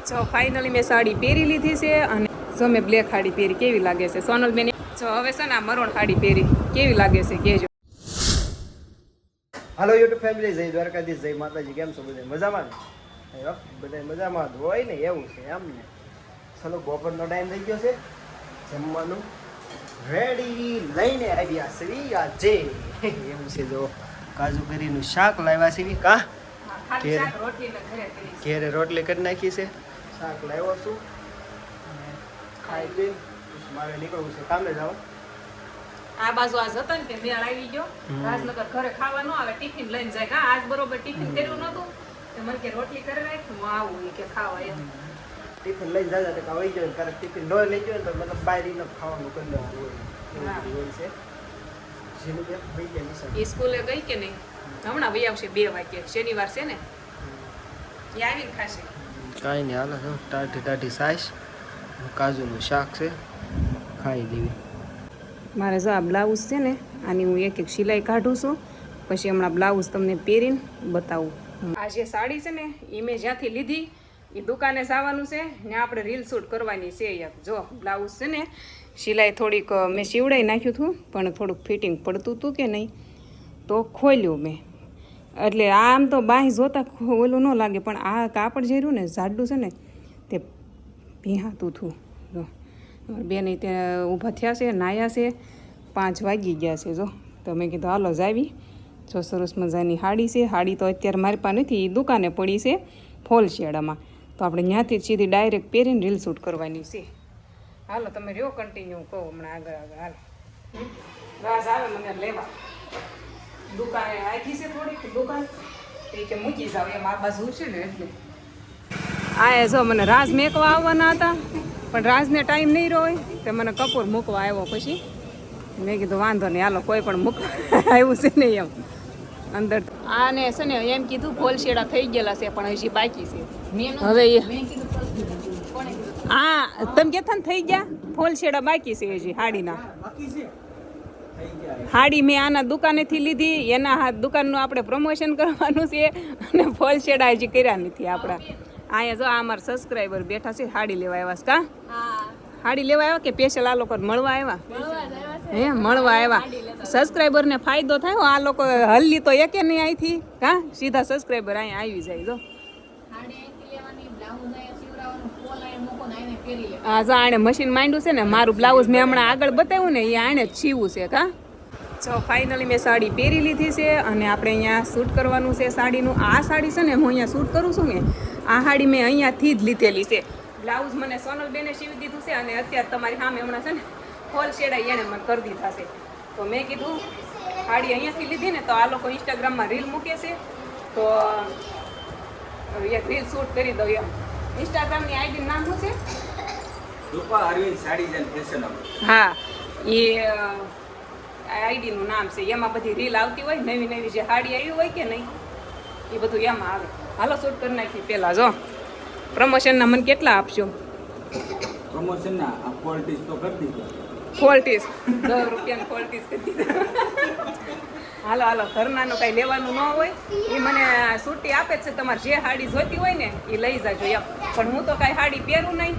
જો ફાઇનલી મેં સાડી પહેરી લીધી છે અને જો મેં બ્લેક સાડી પહેરી કેવી લાગે છે સોનલ બેન. જો હવે છે ને મરોણ સાડી પહેરી કેવી લાગે છે કહેજો. હાલો યુટ્યુબ ફેમિલી, જય દ્વારકાધીશ, જય માતાજી. કેમ છો બધા? મજામાં ને? બધા મજામાં જ હોય ને, એવું છે એમ ને. ચલો બપોરનો ટાઈમ થઈ ગયો છે, જમવાનું રેડી લઈને આવ્યા છે આજે. એવું છે, જો કાજુ કરીનું શાક લાવ્યા છે. કા ઘેરે રોટલી કરી નાખી છે, શાક લાવ્યો છું. ખાઈ પી મારે નીકળવું છે કામે જાવ. આ બાજુ આજ હતો ને તે મેળ આવી ગયો. રાજનગર ઘરે ખાવા ન આવે, ટિફિન લઈને જાય. કા આજ બરોબર ટિફિન કર્યું નતું, તો મને કે રોટલી કરી નાખ, હું આવું કે ખાવા. એમ ટિફિન લઈને જાય તો કાં વહી જાય, કારણ ટિફિન ન લઈ જાય તો મતલબ બહાર એને ખાવાનું કરી લેવાનું હોય છે. જેનું કે ભાઈ ગયા એ સ્કૂલે ગઈ કે નહીં? હમણાં વહી આવશે 2 વાગે, શનિવાર છે ને, એ આવીને ખાશે. કાંઈ નહીં, હાલો છો ટાઢી ટાઢી સાઈસ, કાજુનું શાક છે, ખાઈ દેવી. મારે જો આ બ્લાઉઝ છે ને, આની હું એક એક સિલાઈ કાઢું છું, પછી હમણાં બ્લાઉઝ તમને પહેરીને બતાવું. આ જે સાડી છે ને એ મેં જ્યાંથી લીધી એ દુકાને જવાનું છે ને, આપણે રીલ શૂટ કરવાની છે. જો બ્લાઉઝ છે ને સિલાઈ થોડીક મેં સીવડાવી નાખ્યું હતું, પણ થોડુંક ફિટિંગ પડતું હતું કે નહીં, તો ખોલ્યું મેં. એટલે આમ તો બાંહ જોતા ઓલું ન લાગે, પણ આ કાપડ જે રહ્યું ને જાડું છે ને તે ભીહાતું હતું. જો બેન ત્યાં ઊભા થયા છે, નાયા છે, 5 વાગી ગયા છે. જો તો મેં કીધું હાલો જાવી. જો સરસ મજાની સાડી છે. સાડી તો અત્યારે મારી પાસે નથી, એ દુકાને પડી છે ફોલશેડામાં, તો આપણે ત્યાંથી સીધી ડાયરેક્ટ પહેરીને રીલ શૂટ કરવાની છે. હાલો તમે રહ્યો કન્ટિન્યુ, કહું હમણાં આગળ હાલો. રાજ આવે મને લેવા, દુકાને રાખી છે થોડીક દુકાન, એ કે મૂકી જાવ એમ આ બાજુ છે ને. એટલે આ જો મને રાજ મેકવા આવવાના હતા, પણ રાજને ટાઈમ નહીં રહ્યો હોય તો મને કપૂર મૂકવા આવ્યો. પછી મેં કીધું વાંધો નહીં, હાલો કોઈ પણ મૂકવા આવ્યું છે ને એમ અંદર. આને છે ને એમ કીધું ફોલશેડા થઈ ગયેલા છે, પણ હજી બાકી છે. હવે હા તમે કહેતા ને થઈ ગયા, ફોલશેડા બાકી છે હજી સાડીના. સાડી મેં આના દુકાનેથી લીધી, એના દુકાનનું આપણે પ્રમોશન કરવાનું છે, અને ફોલશેડા હજી કર્યા નથી આપણા. અહીંયા જો આ અમારા સબસ્ક્રાઈબર બેઠા છે, સાડી લેવા આવ્યા છે. કા સાડી લેવા આવ્યા કે સ્પેશિયલ આ લોકો મળવા આવ્યા? હે મળવા આવ્યા. સબસ્ક્રાઈબરને ફાયદો થાય, આ લોકો હલ્લી તો એકે નહીં અહીંથી. કા સીધા સબસ્ક્રાઈબર અહીંયા આવી જાય. જો હા જો આણે મશીન માંડ્યું છે ને, મારું બ્લાઉઝ મેં હમણાં આગળ બતાવ્યું ને, એ આણે જ સીવું છે. કા જો ફાઇનલી મેં સાડી પહેરી લીધી છે, અને આપણે અહીંયા શૂટ કરવાનું છે સાડીનું. આ સાડી છે ને હું અહીંયા શૂટ કરું છું ને, આ સાડી મેં અહીંયાથી જ લીધેલી છે. બ્લાઉઝ મને સોનલબેને સીવી દીધું છે, અને અત્યારે તમારી સામે હમણાં છે ને ફોલશેડા એણે મને કરી દીધા છે. તો મેં કીધું સાડી અહીંયાથી લીધી ને, તો આ લોકો ઇન્સ્ટાગ્રામમાં રીલ મૂકે છે, તો એક રીલ શૂટ કરી દઉં એમ. ઇન્સ્ટાગ્રામની આઈડી નામ શું છે? હા, એ આઈડીનું નામ છે. એમાં બધી રીલ આવતી હોય, નવી નવી જે સાડી આવી હોય કે નહીં, એ બધું એમાં આવે. હાલો શૂટ કરી નાખી. પહેલાં જો પ્રમોશનના મને કેટલા આપશો? પ્રમોશનના ક્વોલિટીઝ તો કરી દીધા. ક્વોલિટીઝ 10 રૂપિયાની ક્વોલિટીઝ કરી દીધા. હાલો હાલો, ઘરનાનું કાંઈ લેવાનું ન હોય એ મને છૂટી આપે જ છે. તમારે જે સાડી જોઈતી હોય ને એ લઈ જાજો એમ. પણ હું તો કાંઈ સાડી પહેરું નહીં,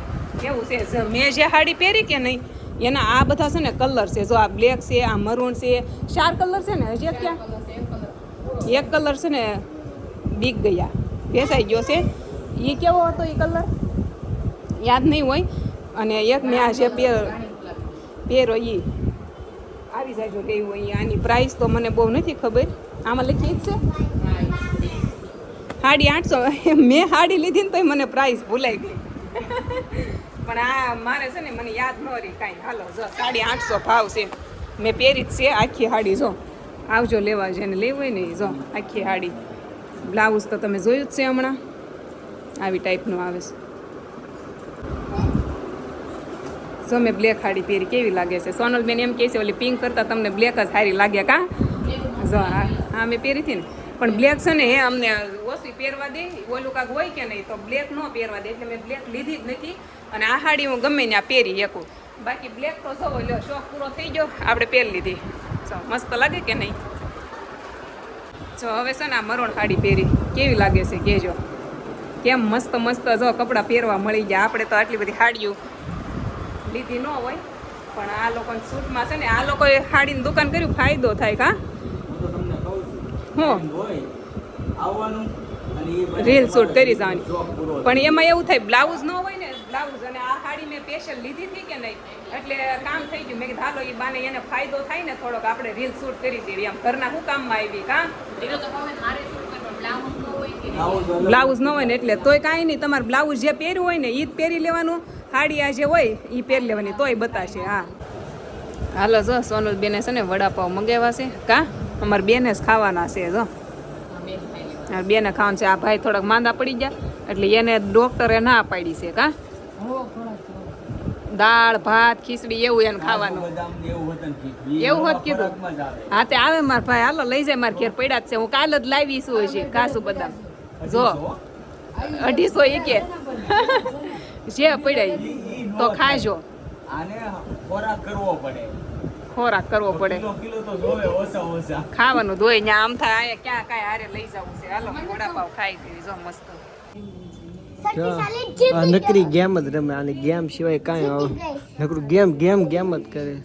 એવું છે. મેં જે સાડી પહેરી કે નહીં, એના આ બધા છે ને કલર છે. જો આ બ્લેક છે, આ મરૂન છે, 4 કલર છે ને. હજી ક્યાં એક કલર છે ને બીક ગયા, ભેસાઈ ગયો છે. એ કેવો હતો એ કલર યાદ નહીં હોય. અને એક મેં આ જે પહેરો એ આવી જાય જો લેવું હોય. આની પ્રાઇસ તો મને બહુ નથી ખબર, આમાં લખી જ છે 850. મેં સાડી લીધી ને તો મને પ્રાઇસ ભૂલાઈ ગઈ, પણ આ મારે છે ને મને યાદ ન રહી કાંઈ. હાલો જો 850 ભાવ છે. મેં પહેરી જ છે આખી સાડી. જો આવજો લેવા, જેને લેવું હોય ને જો આખી સાડી. બ્લાઉઝ તો તમે જોયું જ છે, હમણાં આવી ટાઈપનું આવે છે. જો મેં બ્લેક સાડી પહેરી કેવી લાગે છે? સોનલબેન એમ કહે છે ઓલી પિંક કરતાં તમને બ્લેક જ સારી લાગે. કા જો હા મેં પહેરી હતી ને, પણ બ્લેક છે ને એ અમને ઓછી પહેરવા દે, ઓલું કાંક હોય કે નહીં, તો બ્લેક ન પહેરવા દે, એટલે મેં બ્લેક લીધી જ નથી. અને આ સાડી હું ગમે ત્યાં પહેરી શકું. બાકી બ્લેક તો જો લ્યો શોખ પૂરો થઈ ગયો, આપણે પહેરી લીધી. જો મસ્ત લાગે કે નહીં? જો હવે છે ને આ મરોણ સાડી પહેરી કેવી લાગે છે કહેજો. કેમ મસ્ત મસ્ત જો કપડાં પહેરવા મળી ગયા. આપણે તો આટલી બધી સાડીઓ લીધી ન હોય, પણ આ લોકોને સૂટમાં છે ને, આ લોકોએ સાડીની દુકાન કર્યું, ફાયદો થાય. કા હું તો તમને કહું છું હું હોય આવવાનું અને એ બધા રીલ શૂટ કરી જવાની. શોખ પૂરો થાય. પણ એમાં એવું થાય બ્લાઉઝ ન હોય ને, બ્લાઉઝ અને આ સાડી મેં સ્પેશિયલ લીધી હતી કે નહીં, એટલે કામ થઈ ગયું. મેં કીધું હાલો એ બાને એને ફાયદો થાય ને થોડોક, આપણે રીલ શૂટ કરી દેવી. આમ ઘરના શું કામમાં આવી. કામ બ્લાઉઝ ન હોય ને એટલે તોય કાંઈ નહીં, તમારે બ્લાઉઝ જે પહેર્યું હોય ને એ જ પહેરી લેવાનું, સાડી આ જે હોય એ પહેરી લેવાની, તોય બતાશે. હા હાલો જો સોનલ બેને છે ને વડાપાવ મંગાવ્યા છે. કા અમારે બેને જ ખાવાના છે. જો બેને ખાવાનું છે. આ ભાઈ થોડાક માંદા પડી ગયા એટલે એને ડોક્ટરે ના પાડી છે. કા દાળ ભાત ખીચડી એવું એને ખાવાનું. બદામ ને એવું હતું ને ખીચડી. એવું હોત કીધું. ખોરાકમાં જ આવે. હા તે આવે મારા ભાઈ, હાલો લઈ જાય. મારા ઘેર પડ્યા જ છે. હું કાલ જ લાવી છું હજી કાસુ બદામ. જો 250 એ કે જે પડ્યા ઈ તો ખાજો. આને ખોરાક કરવો પડે. ખોરાક કરવો પડે, કિલો તો જોવે ઓછા ઓછા. ખાવાનું ધોઈ ને આમ થાય. અહીંયા ક્યાં કાંઈ હારે લઈ જવું છે. હાલો વડાપાવ ખાઈ દેવી. જો મસ્ત આ નકરી ગેમ જ રમે. આની ગેમ સિવાય કાંઈ નકરું ગેમ ગેમ ગેમ જ કરે.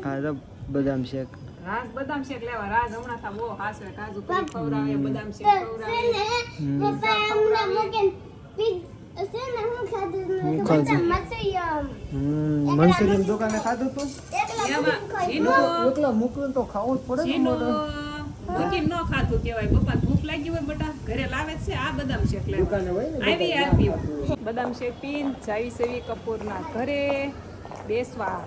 હા તો બદામ શેક. રાજ બદામ શેક લેવા. રાજ હમણાં થા બહુ હાસવે. કાજુ કરી ખવડાવે, બદામ શેક મંચુરિયન દુકાને ખાધું તું? ખવડાવે. મોકલું તો ખાવું જ પડે. ન ખાતું કેવાય. પપ્પા ભૂખ લાગી હોય બટા ઘરે લાવે છે. આ બદામ શેક લેવા દુકાને હોય ને આવી આપી. બદામ શેક પીન જાવી સેવી કપૂરના ઘરે બેસવા.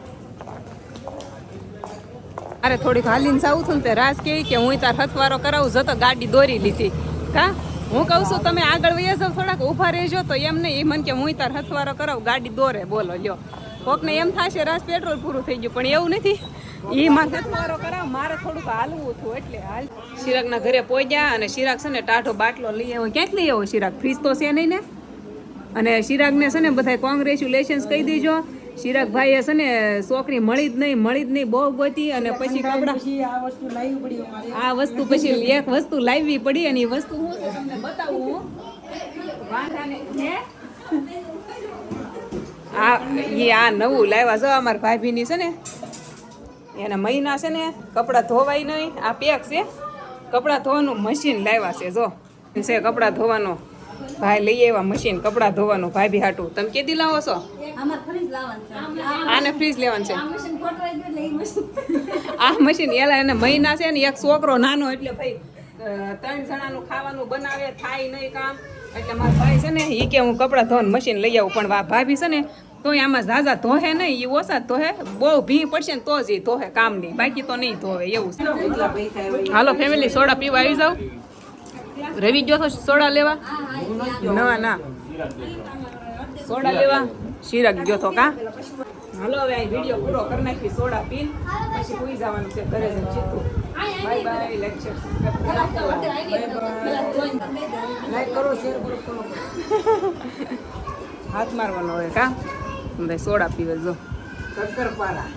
અરે થોડીક હાલીને જાવું છું ને તે રાજ કે હું તાર હથવારો કરાવું. જતો ગાડી દોરી લીધી. કા હું કહું છું તમે આગળ વયા જાવ, થોડાક ઊભા રહેજો. તો એમ નહીં, એ મને કે હું તાર હથવારો કરાવું, ગાડી દોરે. બોલો લ્યો, કોકને એમ થશે રાજ પેટ્રોલ પૂરું થઈ ગયું, પણ એવું નથી. એ મારે હથવારો કરાવ, મારે થોડુંક હાલવું હતું એટલે હાલ. ચિરાગના ઘરે પહોંચ્યા અને ચિરાગ છે ને ટાઢો બાટલો લઈ આવ્યો. ક્યાંક લઈ આવ્યો ચિરાગ? ફ્રીજ તો છે નહીં ને. અને ચિરાગને છે ને બધા કોંગ્રેચ્યુલેશન્સ કહી દેજો. ચિરાગ ભાઈએ છે ને છોકરી મળી જ નહીં, બહુ ગોતી. અને પછી કપડા આ વસ્તુ પછી એક વસ્તુ લાવવી પડી. અને એ વસ્તુ શું છે તમને બતાવું હું. વાંધાને આ નવું લાવ્યા છો અમારા ભાભીની છે ને, એના મહિના છે ને કપડાં ધોવાય નહીં. આ પેક છે કપડાં ધોવાનું મશીન લાવ્યા છે. જો છે કપડાં ધોવાનું. ભાઈ લઈ આવ્યા મશીન કપડાં ધોવાનું ભાભી હાટું. તમે કેદી લાવો છો? આને ફ્રીજ લેવાનું છે. આ મશીન એલા એને મહિના છે ને, એક છોકરો નાનો એટલે ભાઈ 3 જણાનું ખાવાનું બનાવે, થાય નહીં કામ. એટલે મારા ભાઈ છે ને એ કે હું કપડાં ધોવાનું મશીન લઈ આવું. પણ ભાભી છે ને તો આમાં ઝાઝા ધોહે નહીં, એ ઓછા ધોહે. બહુ ભી પડશે ને તો જ એ ધોહે કામ નહીં, બાકી તો નહીં ધોવે એવું છે. હાલો ફેમિલી સોડા પીવા આવી જાવ. રવિ ગયો તો સોડા લેવા? ના સોડા લેવા ચિરાગ ગયો તો. કા હાલો હવે આ વિડીયો પૂરો કરી નાખી. સોડા પીન પછી સુઈ જવાનું છે ઘરે જઈને સીધું. Bye bye. લેક્ચર લાઈક કરો, શેર કરો. હાથ મારવાનો હોય. કા બધા સોડા પીવે. જો શક્કરપારા.